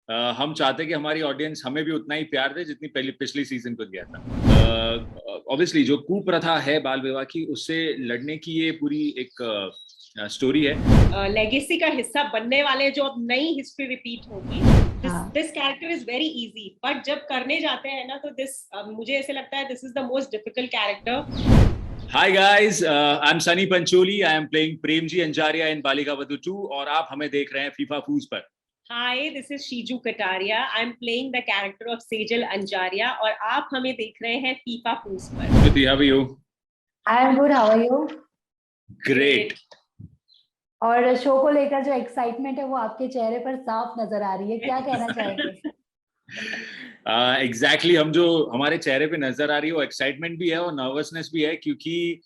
हम चाहते कि हमारी ऑडियंस हमें भी उतना ही प्यार दे जितनी पहली पिछली सीजन को दिया था। ऑब्वियसली जो कुप्रथा है बाल विवाह की, उससे लड़ने की ये पूरी एक स्टोरी है। लेगेसी का हिस्सा बनने वाले जो अब नई हिस्ट्री रिपीट होगी, this character is very easy, but जब करने जाते हैं ना तो मुझे ऐसे लगता है this is the most difficult character. Hi guys, I'm Sunny Pancholi. I am playing Premji Anjaria in Balika Vadhu 2 और आप हमें देख रहे हैं फीफा फूज पर। Hi, this is Shiju Kataria. I am playing the character of Sejal Anjaria और आप हमें देख रहे हैं फीफा फूज पर। Kriti, how are you? I am good. How are you? Great. और शो को लेकर जो एक्साइटमेंट है वो आपके चेहरे पर साफ नजर आ रही है, क्या कहना चाहेंगे? एग्जैक्टली हम जो हमारे चेहरे पे नजर आ रही है वो एक्साइटमेंट भी है और नर्वसनेस भी है, क्योंकि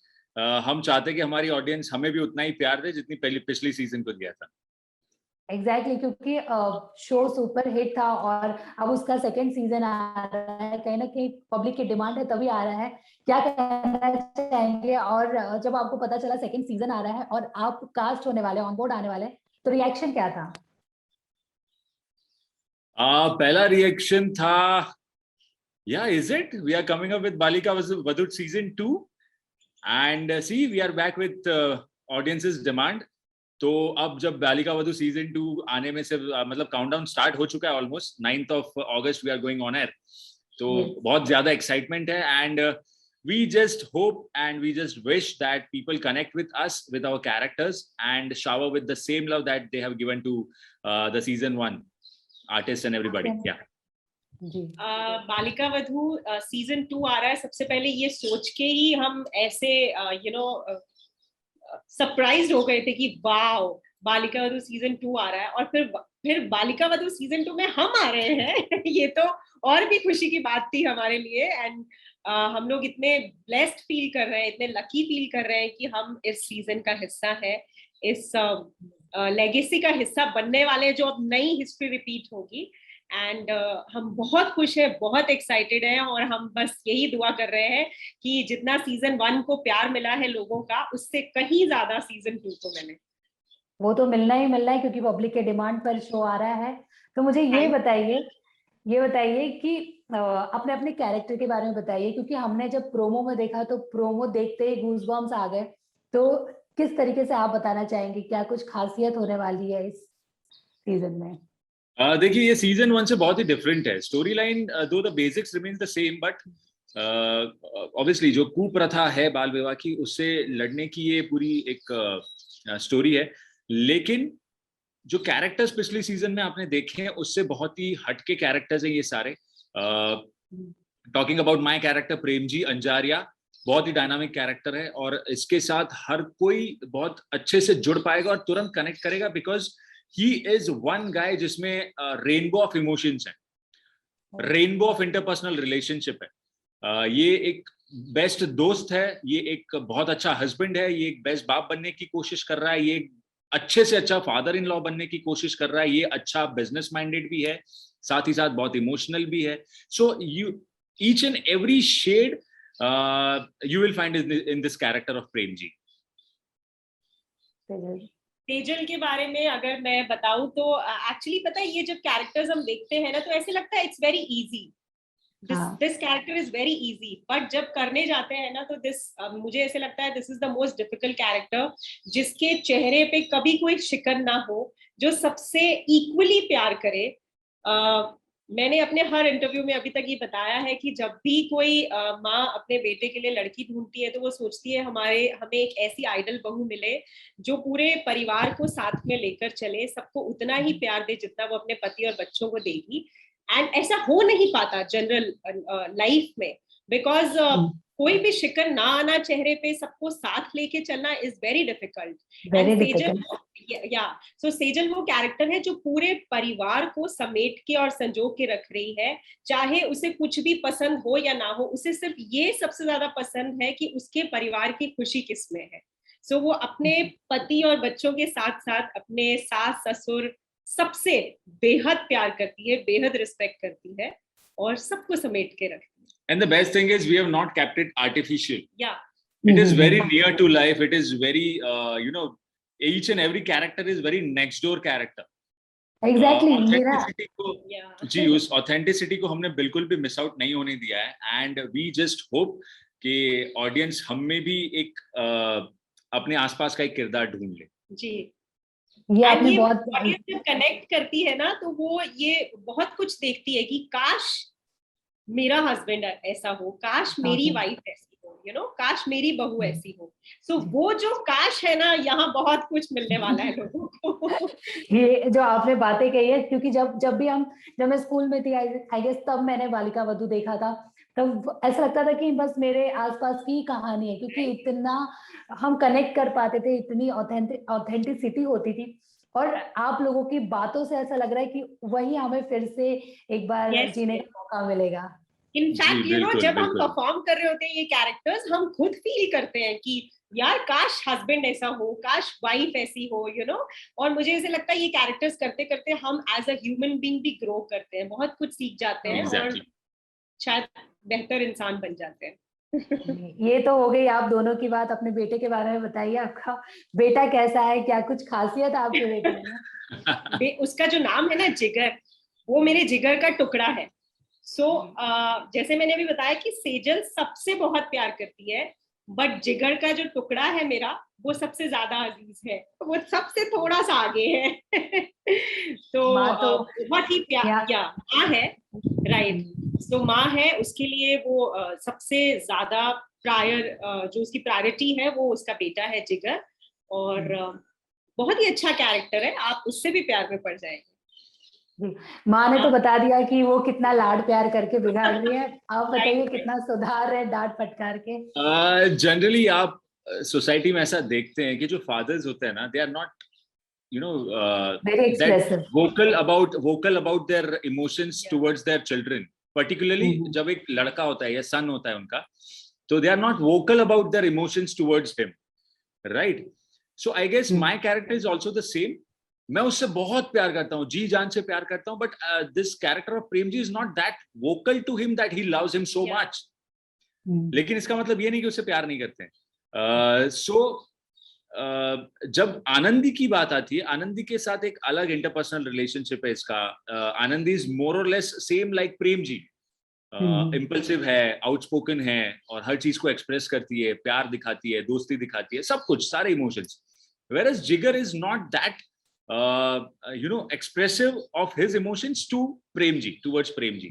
हम चाहते कि हमारी ऑडियंस हमें भी उतना ही प्यार दे जितनी पहली पिछली सीजन को दिया था। एग्जैक्टली क्योंकि शो सुपर हिट था और अब उसका सेकंड सीजन आ रहा है, कहीं ना कहीं पब्लिक की डिमांड है तभी आ रहा है। क्या कहना चाहेंगे? और जब आपको पता चला सेकंड सीजन आ रहा है और आप कास्ट होने वाले, ऑन बोर्ड आने वाले, तो रिएक्शन क्या था? पहला रिएक्शन था, या is it we are coming up with Balika Vadhu season 2 and see we are back with audiences demand. तो अब जब बालिका वधू सीजन 2 आने में से मतलब काउंटडाउन स्टार्ट हो चुका है, almost 9th of August we are going on air. तो बहुत ज्यादा एक्साइटमेंट है and we just hope and we just wish that people connect with us with our characters and shower with the same love that they have given to the season 1 artists and everybody. Yeah. बालिका Vadhu season 2 आ रहा है। सबसे पहले ये सोच के ही हम ऐसे सरप्राइज हो गए थे कि वाओ, बालिका वधू सीजन 2 आ रहा है और फिर बालिका वधू सीजन 2 में हम आ रहे हैं। ये तो और भी खुशी की बात थी हमारे लिए एंड हम लोग इतने ब्लेस्ड फील कर रहे हैं, इतने लकी फील कर रहे हैं कि हम इस सीजन का हिस्सा है, इस लेगेसी का हिस्सा बनने वाले जो अब नई हिस्ट्री रिपीट होगी। एंड हम बहुत खुश हैं, बहुत एक्साइटेड हैं और हम बस यही दुआ कर रहे हैं कि जितना सीजन 1 को प्यार मिला है लोगों का, उससे कहीं ज्यादा सीजन 2 को मिले। वो तो मिलना ही मिलना है क्योंकि पब्लिक के डिमांड पर शो आ रहा है। तो मुझे ये बताइए कि अपने अपने कैरेक्टर के बारे में बताइए, क्योंकि हमने जब प्रोमो में देखा तो प्रोमो देखते ही गूज़बम्स आ गए। तो किस तरीके से आप बताना चाहेंगे, क्या कुछ खासियत होने वाली है इस सीजन में? देखिए, ये सीजन 1 से बहुत ही डिफरेंट है। स्टोरी लाइन दो the basics remains the same, but obviously जो कुप्रथा है बाल विवाह की, उससे लड़ने की ये पूरी एक स्टोरी है। लेकिन जो कैरेक्टर्स पिछली सीजन में आपने देखे हैं उससे बहुत ही हटके कैरेक्टर्स हैं ये सारे। Talking about my character Premji Anjaria, बहुत ही डायनामिक कैरेक्टर है और इसके साथ हर कोई बहुत अच्छे से जुड़ पाएगा और तुरंत कनेक्ट करेगा, because he is one guy जिसमें रेनबो ऑफ इमोशंस है, रेनबो ऑफ इंटरपर्सनल रिलेशनशिप है। ये एक बेस्ट दोस्त है, ये एक बहुत अच्छा हस्बैंड है, ये एक बेस्ट बाप बनने की कोशिश कर रहा है, ये अच्छे से अच्छा फादर इन लॉ बनने की कोशिश कर रहा है, ये अच्छा बिजनेस माइंडेड भी है, साथ ही साथ बहुत इमोशनल भी है। So you each and every shade you will find in this character of Prem ji. Tejal के बारे में अगर मैं बताऊं तो एक्चुअली पता है, ये जब कैरेक्टर्स हम देखते हैं ना तो ऐसे लगता है it's very easy, this character is very easy, but जब करने जाते हैं ना तो मुझे ऐसे लगता है this is the most difficult character, जिसके चेहरे पे कभी कोई शिकन ना हो, जो सबसे इक्वली प्यार करे। मैंने अपने हर इंटरव्यू में अभी तक ये बताया है कि जब भी कोई माँ अपने बेटे के लिए लड़की ढूंढती है तो वो सोचती है हमें एक ऐसी आइडल बहू मिले जो पूरे परिवार को साथ में लेकर चले, सबको उतना ही प्यार दे जितना वो अपने पति और बच्चों को देगी। एंड ऐसा हो नहीं पाता जनरल लाइफ में, बिकॉज कोई भी शिकन ना आना चेहरे पे, सबको साथ लेके चलना इज वेरी डिफिकल्ट। सेजल वो कैरेक्टर है जो पूरे परिवार को समेट के और संजो के रख रही है, चाहे उसे कुछ भी पसंद हो या ना हो, उसे सिर्फ ये सबसे ज्यादा पसंद है कि उसके परिवार की खुशी किसमें है। सो वो अपने पति और बच्चों के साथ साथ अपने सास ससुर सबसे बेहद प्यार करती है, बेहद रिस्पेक्ट करती है और सबको समेट के रखती है। And the best thing is we have not kept it artificial. Yeah. It is very near to life. It is very, each and every character is very next door character. Exactly मेरा authenticity को जी, उस authenticity को हमने बिल्कुल भी miss out नहीं होने दिया है, एंड वी जस्ट होप कि ऑडियंस हम में भी एक अपने आसपास का एक किरदार ढूंढ ले। जी, ये एंड आपने ये बहुत ऑडियंस जब कनेक्ट करती है ना, तो वो ये बहुत कुछ देखती है कि काश मेरा हस्बैंड ऐसा हो, काश मेरी वाइफ ऐसी हो, यू नो, काश मेरी बहू ऐसी हो। सो वो जो काश है ना, यहाँ बहुत कुछ मिलने वाला है लोगों को। ये जो आपने बातें कही है, क्योंकि जब मैं स्कूल में थी, आई गेस तब मैंने बालिका वधू देखा था, तब ऐसा लगता था कि बस मेरे आसपास की कहानी है, क्योंकि इतना हम कनेक्ट कर पाते थे, इतनी ऑथेंटिसिटी होती थी, और आप लोगों की बातों से ऐसा लग रहा है कि वही हमें फिर से एक बार Yes, जीने yes. का मौका मिलेगा। इनफैक्ट यू नो, बिल्कुल, जब हम बिल्कुल। परफॉर्म कर रहे होते हैं ये कैरेक्टर्स, हम खुद फील करते हैं कि यार काश हस्बैंड ऐसा हो, काश वाइफ ऐसी हो, यू नो। और मुझे ऐसे लगता है ये कैरेक्टर्स करते करते हम एज अ ह्यूमन बीइंग भी ग्रो करते हैं, बहुत कुछ सीख जाते हैं, और शायद बेहतर इंसान बन जाते हैं। ये तो हो गई आप दोनों की बात। अपने बेटे के बारे में बताइए, आपका बेटा कैसा है, क्या कुछ खासियत है आपके बेटे में? उसका जो नाम है ना, जिगर, वो मेरे जिगर का टुकड़ा है। जैसे मैंने अभी बताया कि सेजल सबसे बहुत प्यार करती है, बट जिगर का जो टुकड़ा है मेरा, वो सबसे ज्यादा अजीज है, वो सबसे थोड़ा सा आगे है। तो माँ तो बहुत ही प्यार, या माँ है, राइट। तो माँ है, उसके लिए वो सबसे ज्यादा जो उसकी प्रायोरिटी है, वो उसका बेटा है जिगर। और बहुत ही अच्छा कैरेक्टर है, आप उससे भी प्यार में पड़ जाएंगे। माँ ने तो बता दिया कि वो कितना लाड प्यार करके बिगाड़ रही है, आप बताइए कितना सुधार रहे डांट फटकार के। जनरली आप सोसाइटी में ऐसा देखते हैं कि जो फादर्स होते हैं ना, they are not very that expressive. Vocal about their emotions towards their children, particularly जब एक लड़का होता है या सन होता है उनका, तो they are not vocal about their emotions towards him, right? So I guess my character is also the same. मैं उससे बहुत प्यार करता हूँ, जी जान से प्यार करता हूँ, but this character of Prem ji is not that vocal to him that he loves him so much. लेकिन इसका मतलब ये नहीं कि उससे प्यार नहीं करते हैं। जब आनंदी की बात आती है, आनंदी के साथ एक अलग इंटरपर्सनल रिलेशनशिप है इसका। आनंदी इज मोर और less same like Prem ji. Impulsive है, आउटस्पोकन है, और हर चीज को एक्सप्रेस करती है, प्यार दिखाती है, दोस्ती दिखाती है, सब कुछ, सारे emotions. whereas Jigar is not that expressive of his emotions to Prem ji, towards Prem ji.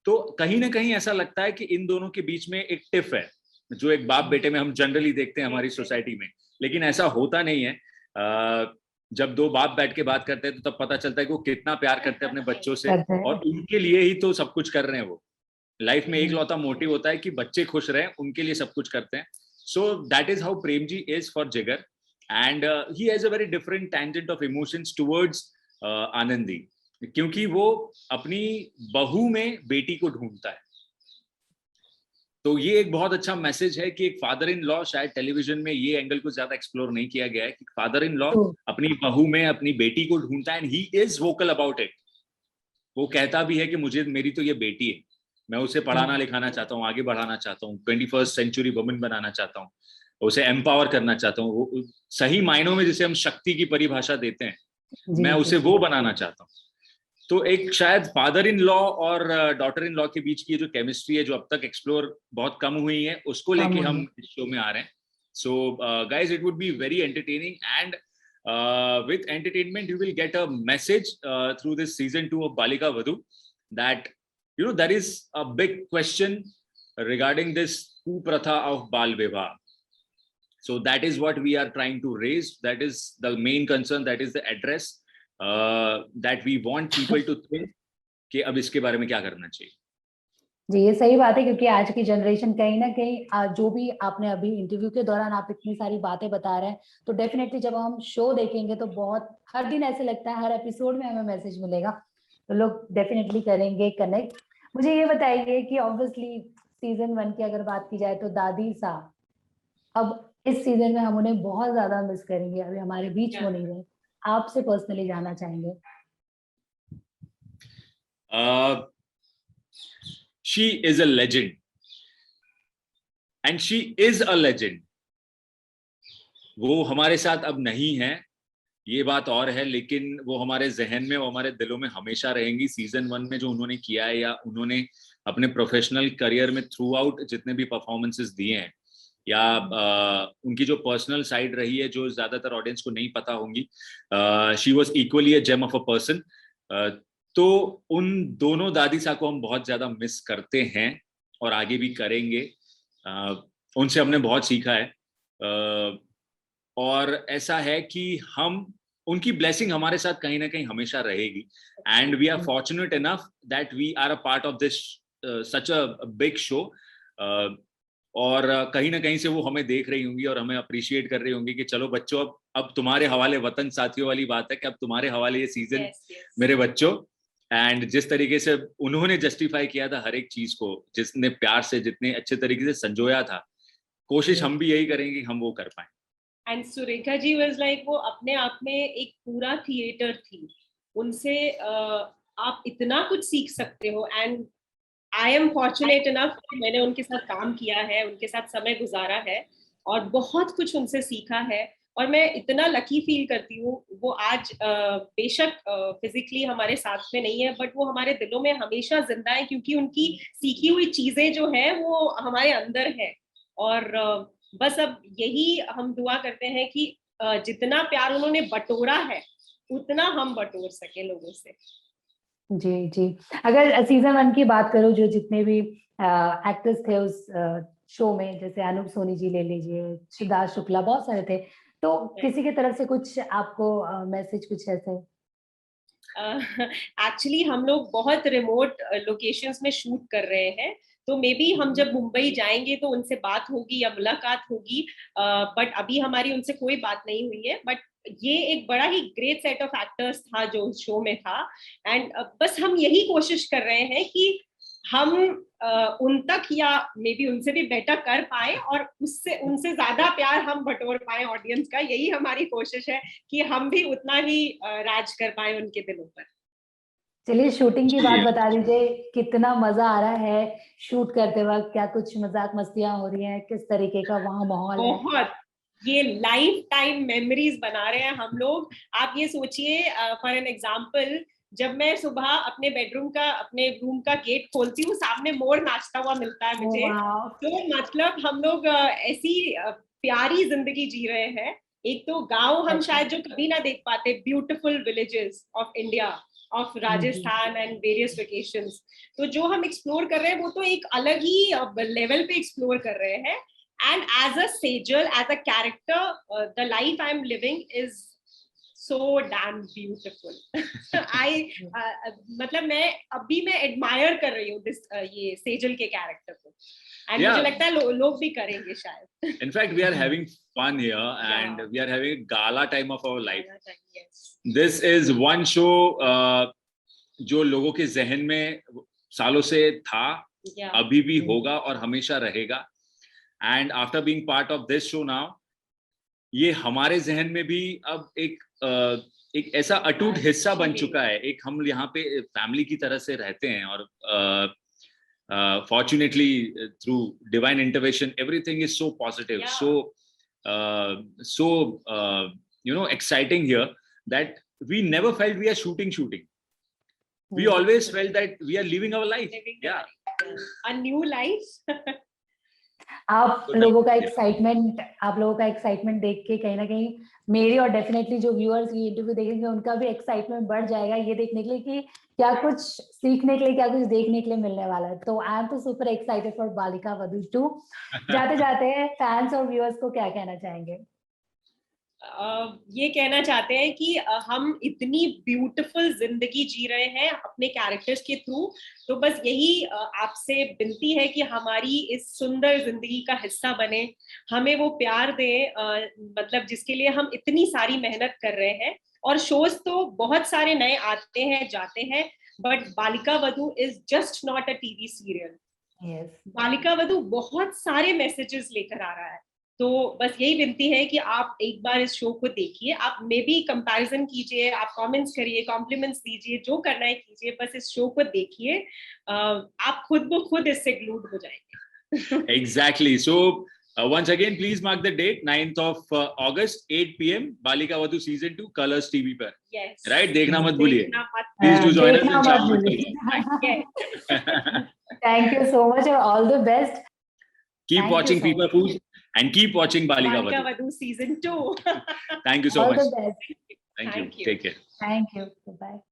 तो कहीं ना कहीं ऐसा लगता है कि इन दोनों के बीच में एक टिफ है, जो एक बाप बेटे में हम जनरली देखते हैं हमारी सोसाइटी में, लेकिन ऐसा होता नहीं है। जब दो बाप बैठ के बात करते हैं तो तब पता चलता है कि वो कितना प्यार करते हैं अपने बच्चों से, और उनके लिए ही तो सब कुछ कर रहे हैं। वो लाइफ में एक लौता मोटिव होता है कि बच्चे खुश रहें, उनके लिए सब कुछ करते हैं। So that is how Prem ji is for Jigar, and he has a very different tangent of emotions towards Anandi, क्योंकि वो अपनी बहू में बेटी को ढूंढता है। तो ये एक बहुत अच्छा मैसेज है कि एक फादर इन लॉ, शायद टेलीविजन में ये एंगल को ज्यादा एक्सप्लोर नहीं किया गया है, कि फादर इन लॉ अपनी बहू में अपनी बेटी को ढूंढता है, and he is vocal about it. वो कहता भी है कि मेरी तो ये बेटी है, मैं उसे पढ़ाना लिखाना चाहता हूँ, आगे बढ़ाना चाहता हूँ, 21st सेंचुरी वुमन बनाना चाहता हूँ, उसे एम्पावर करना चाहता हूँ। वो सही मायनों में जिसे हम शक्ति की परिभाषा देते हैं, मैं उसे वो बनाना चाहता हूँ। तो एक शायद फादर इन लॉ और डॉटर इन लॉ के बीच की जो केमिस्ट्री है, जो अब तक एक्सप्लोर बहुत कम हुई है, उसको लेके हम इस शो में आ रहे हैं। So guys, it would be very entertaining, and with entertainment you will get a message through this season 2 of Balika Vadhu, that there is a big question regarding this kupratha of Bal Vivah. So that is what we are trying to raise. That is the main concern, that is the address that we want people to think कि अब इसके बारे में क्या करना चाहिए। जी, ये सही बात है, क्योंकि आज की जनरेशन कहीं ना कहीं, जो भी आपने अभी इंटरव्यू के दौरान आप इतनी सारी बातें बता रहे हैं, तो डेफिनेटली जब हम शो देखेंगे तो बहुत, हर दिन ऐसे लगता है हर एपिसोड में हमें मैसेज मिलेगा, तो लोग डेफिनेटली करेंगे कनेक्ट। मुझे ये बताइए कि ऑब्वियसली सीजन 1 की अगर बात की जाए तो दादी सा, अब इस सीजन में हम उन्हें बहुत ज्यादा मिस करेंगे, अभी हमारे बीच वो नहीं रहे, आपसे पर्सनली जानना चाहेंगे। She is a legend, and she is a legend. वो हमारे साथ अब नहीं है, ये बात और है, लेकिन वो हमारे जहन में, वो हमारे दिलों में हमेशा रहेंगी। सीजन 1 में जो उन्होंने किया है, या उन्होंने अपने प्रोफेशनल करियर में थ्रू आउट जितने भी परफॉर्मेंसेस दिए हैं, या उनकी जो पर्सनल साइड रही है जो ज्यादातर ऑडियंस को नहीं पता होंगी, she was equally a gem of a person. तो उन दोनों दादी सा को हम बहुत ज्यादा मिस करते हैं और आगे भी करेंगे। उनसे हमने बहुत सीखा है, और ऐसा है कि हम, उनकी ब्लेसिंग हमारे साथ कहीं ना कहीं हमेशा रहेगी। And we are fortunate enough that we are a part of this such a big show. और कहीं ना कहीं से वो हमें देख रही होंगी और हमें अप्रिशिएट कर रही होंगी कि चलो बच्चों, अब तुम्हारे हवाले वतन साथियों वाली बात है कि अब तुम्हारे हवाले ये सीजन, मेरे बच्चों। एंड जिस तरीके से उन्होंने जस्टिफाई किया था हर एक चीज को, जिसने प्यार से, जितने अच्छे तरीके से संजोया था, कोशिश हम भी यही करेंगे कि हम वो कर पाए। And Surekha ji was like, वो अपने आप में एक पूरा थिएटर थी। उनसे आप इतना कुछ सीख सकते हो। And I am fortunate enough, मैंने उनके साथ काम किया है, उनके साथ समय गुजारा है और बहुत कुछ उनसे सीखा है। और मैं इतना लकी फील करती हूँ। वो आज बेशक फिजिकली हमारे साथ में नहीं है, बट वो हमारे दिलों में हमेशा जिंदा है, क्योंकि उनकी सीखी हुई चीजें जो है वो हमारे अंदर है। और बस अब यही हम दुआ करते हैं कि जितना प्यार उन्होंने बटोरा है उतना हम बटोर सके लोगों से। जी जी। अगर सीजन 1 की बात करो, जो जितने भी एक्टर्स थे उस शो में, जैसे अनूप सोनी जी ले लीजिए, सिद्धार्थ शुक्ला, बहुत सारे थे, तो किसी की तरफ से कुछ आपको मैसेज कुछ ऐसे? एक्चुअली हम लोग बहुत रिमोट लोकेशंस में शूट कर रहे हैं, तो मे बी हम जब मुंबई जाएंगे तो उनसे बात होगी या मुलाकात होगी। बट अभी हमारी उनसे कोई बात नहीं हुई है। बट ये एक बड़ा ही ग्रेट सेट ऑफ एक्टर्स था जो उस शो में था। एंड बस हम यही कोशिश कर रहे हैं कि हम उन तक या मे बी उनसे भी बेटर कर पाए और उससे उनसे ज्यादा प्यार हम बटोर पाए ऑडियंस का। यही हमारी कोशिश है कि हम भी उतना ही राज कर पाए उनके दिलों पर। चलिए, शूटिंग की बात बता दीजिए, कितना मजा आ रहा है शूट करते वक्त? क्या कुछ मजाक मस्तियां हो रही हैं? किस तरीके का वहाँ माहौल है? बहुत, ये लाइफ टाइम मेमोरीज बना रहे हैं हम लोग। आप ये सोचिए, फॉर एन एग्जांपल, जब मैं सुबह अपने बेडरूम का, अपने रूम का गेट खोलती हूँ, सामने मोर नाचता हुआ मिलता है मुझे। तो मतलब हम लोग ऐसी प्यारी जिंदगी जी रहे हैं। एक तो गांव हम शायद जो कभी ना देख पाते, beautiful villages of India, of Rajasthan and various locations. तो जो हम एक्सप्लोर कर रहे हैं वो तो एक अलग ही लेवल पे एक्सप्लोर कर रहे हैं। And as a Sejal, as a character, the life I'm living is so damn beautiful. मतलब मैं अभी मैं admire कर रही हूँ ये सेजल के कैरेक्टर को। And मुझे लगता है लोग भी करेंगे शायद। In fact, we are having fun here, and we are having a gala time of our life. Yes. This is one show जो लोगों के जहन में सालों से था, अभी भी होगा और हमेशा रहेगा। And after being part of this show now, ये हमारे जहन में भी अब एक ऐसा अटूट हिस्सा बन चुका है। एक हम यहाँ पे फैमिली की तरह से रहते हैं, और fortunately through divine intervention everything is so positive, so you know, exciting here, that we never felt we are shooting. We always felt that we are living our life. A new life. आप लोगों का excitement देख के कहीं ना कहीं मेरी और डेफिनेटली जो व्यूअर्स ये इंटरव्यू देखेंगे उनका भी एक्साइटमेंट बढ़ जाएगा, ये देखने के लिए कि क्या कुछ सीखने के लिए, क्या कुछ देखने के लिए मिलने वाला है। तो आई एम तो super excited for Balika Vadhu 2। जाते जाते फैंस और व्यूअर्स को क्या कहना चाहेंगे? ये कहना चाहते हैं कि हम इतनी ब्यूटीफुल जिंदगी जी रहे हैं अपने कैरेक्टर्स के थ्रू। तो बस यही आपसे विनती है कि हमारी इस सुंदर जिंदगी का हिस्सा बने, हमें वो प्यार दें, मतलब जिसके लिए हम इतनी सारी मेहनत कर रहे हैं। और शोज तो बहुत सारे नए आते हैं जाते हैं, but Balika Vadhu is just not a TV serial. Balika Vadhu बहुत सारे मैसेजेस लेकर आ रहा है। तो बस यही विनती है कि आप एक बार इस शो को देखिए, आप मे बी कंपैरिजन कीजिए, आप कमेंट्स करिए, कॉम्प्लीमेंट्स दीजिए, जो करना है कीजिए, बस इस शो को देखिए, आप खुद ब खुद इससे ग्लूड हो जाएंगे। Exactly. So Once again, please mark the date, 9th of August, 8 p.m. Balika Vadhu season 2 Colors TV पर. Yes. Right? देखना मत भूलिए. देखना मत Please do join us देखना and मत charm us भूलिए. again. Thank you so much and all the best. Keep Thank you watching so Pipa much. Foods and keep watching Balika Balika Vadhu. Vadhu season 2. Thank you so All much. the best. Thank you. Thank you. Take care. Thank you. Bye.